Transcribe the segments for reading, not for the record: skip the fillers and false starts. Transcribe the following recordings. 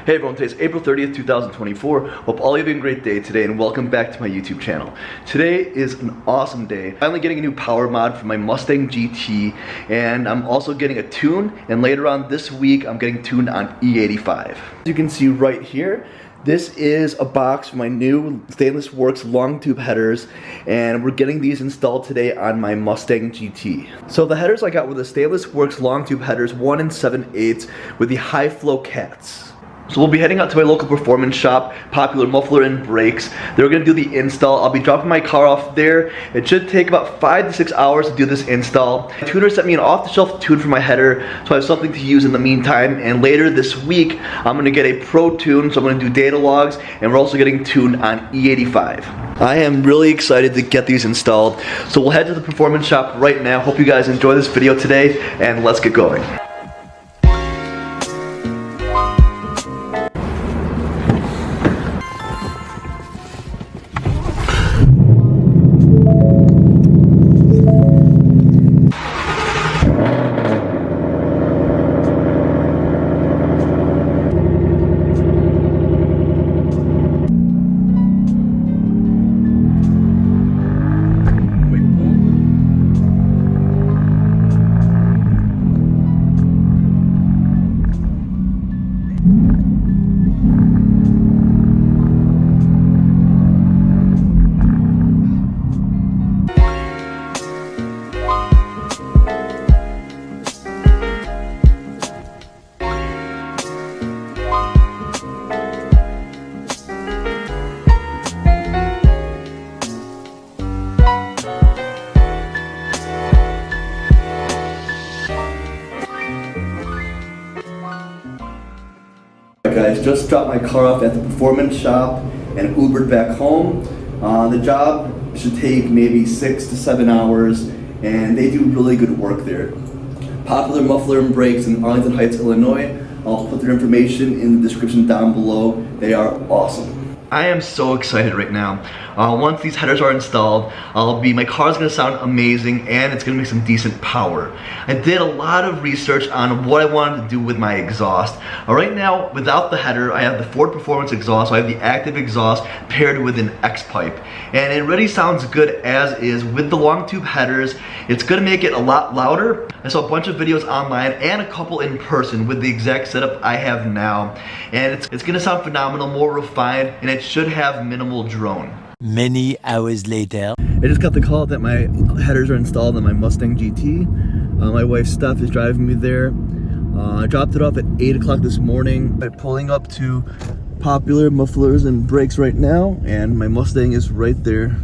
Hey everyone, today's April 30th, 2024. Hope all of you are having a great day today and welcome back to my YouTube channel. Today is an awesome day. Finally getting a new power mod for my Mustang GT, and I'm also getting a tune, and later on this week I'm getting tuned on E85. As you can see right here, this is a box for my new Stainless Works long tube headers, and we're getting these installed today on my Mustang GT. So the headers I got were the Stainless Works long tube headers 1 7/8 with the high flow cats. So we'll be heading out to my local performance shop, Popular Muffler and Braks. They're gonna do the install. I'll be dropping my car off there. It should take about 5 to 6 hours to do this install. My tuner sent me an off-the-shelf tune for my header, so I have something to use in the meantime. And later this week, I'm gonna get a pro tune, so I'm gonna do data logs, and we're also getting tuned on E85. I am really excited to get these installed. So we'll head to the performance shop right now. Hope you guys enjoy this video today, and let's get going. Guys, just dropped my car off at the performance shop and Ubered back home. The job should take maybe 6 to 7 hours, and they do really good work there. Popular Muffler and Braks in Arlington Heights, Illinois. I'll put their information in the description down below. They are awesome. I am so excited right now. Once these headers are installed, my car's gonna sound amazing, and it's gonna make some decent power. I did a lot of research on what I wanted to do with my exhaust. Right now, without the header, I have the Ford Performance exhaust, so I have the active exhaust paired with an X-pipe. And it really sounds good as is. With the long tube headers, it's gonna make it a lot louder. I saw a bunch of videos online and a couple in person with the exact setup I have now. And it's gonna sound phenomenal, more refined, and it should have minimal drone. Many hours later, I just got the call that my headers are installed on my Mustang GT. My wife Steph is driving me there. I dropped it off at 8 o'clock this morning. I'm pulling up to Popular Mufflers and Braks right now, and my Mustang is right there.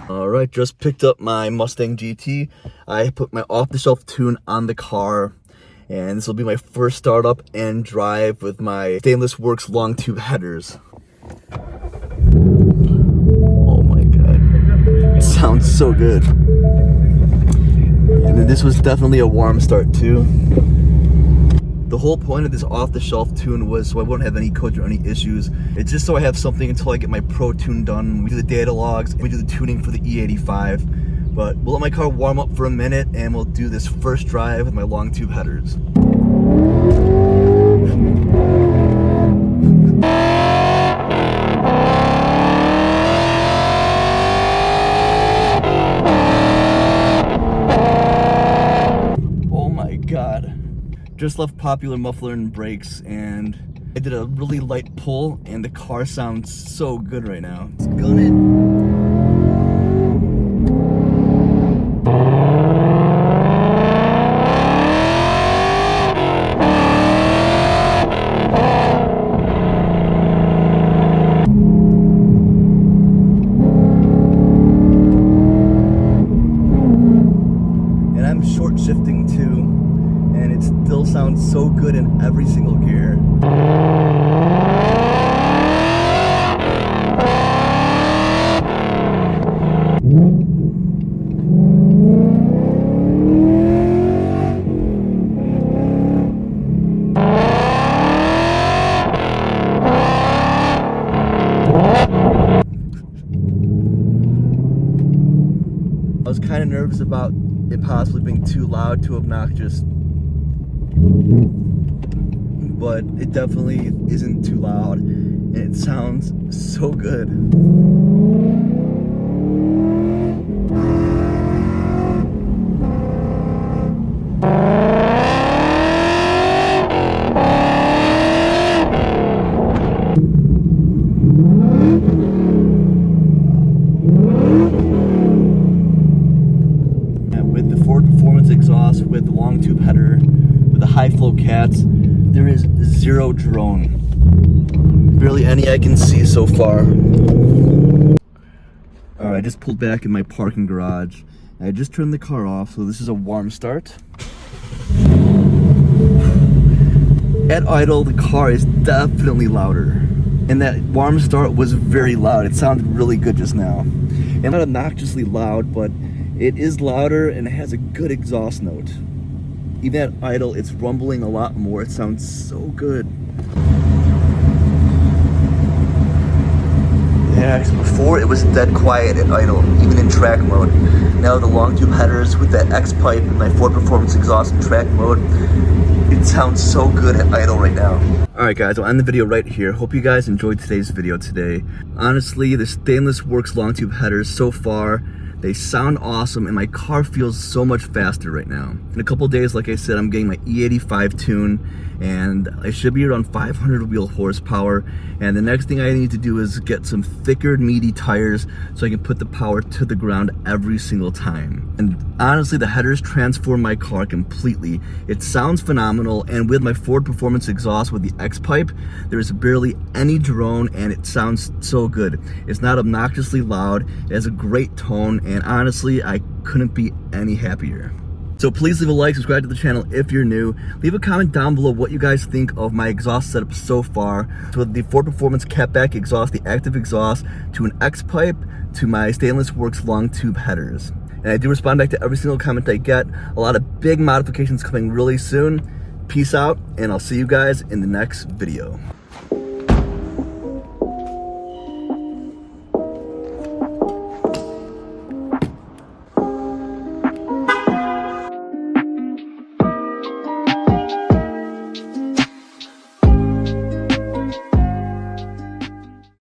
Alright, just picked up my Mustang GT. I put my off-the-shelf tune on the car, and this will be my first startup and drive with my Stainless Works long tube headers. Oh my god, it sounds so good. And then this was definitely a warm start too. The whole point of this off-the-shelf tune was so I wouldn't have any codes or any issues. It's just so I have something until I get my pro tune done. We do the data logs, and we do the tuning for the E85. But we'll let my car warm up for a minute, and we'll do this first drive with my long tube headers. Oh my god. Just left Popular Muffler and Braks, and I did a really light pull, and the car sounds so good right now. It's gonna... short shifting too, and it still sounds so good in every single gear. I was kind of nervous about it possibly being too loud, too obnoxious, but it definitely isn't too loud, and it sounds so good. With the Ford Performance exhaust, with the long tube header, with the high flow cats, there is zero drone. Barely any I can see so far. Alright, I just pulled back in my parking garage. I just turned the car off, so this is a warm start. At idle, the car is definitely louder. And that warm start was very loud. It sounded really good just now. And not obnoxiously loud, but it is louder and it has a good exhaust note. Even at idle, it's rumbling a lot more. It sounds so good. Yeah, before it was dead quiet at idle, even in track mode. Now the long tube headers with that X pipe and my Ford Performance exhaust in track mode, it sounds so good at idle right now. Alright guys, I'll end the video right here. Hope you guys enjoyed today's video today. Honestly, the Stainless Works long tube headers so far, they sound awesome, and my car feels so much faster right now. In a couple days, like I said, I'm getting my E85 tune, and I should be around 500 wheel horsepower. And the next thing I need to do is get some thicker, meaty tires so I can put the power to the ground every single time. And honestly, the headers transform my car completely. It sounds phenomenal, and with my Ford Performance exhaust with the X pipe, there is barely any drone, and it sounds so good. It's not obnoxiously loud. It has a great tone, and honestly, I couldn't be any happier. So please leave a like, subscribe to the channel if you're new. Leave a comment down below what you guys think of my exhaust setup so far. So with the Ford Performance catback exhaust, the active exhaust, to an X pipe, to my Stainless Works long tube headers. And I do respond back to every single comment I get. A lot of big modifications coming really soon. Peace out, and I'll see you guys in the next video.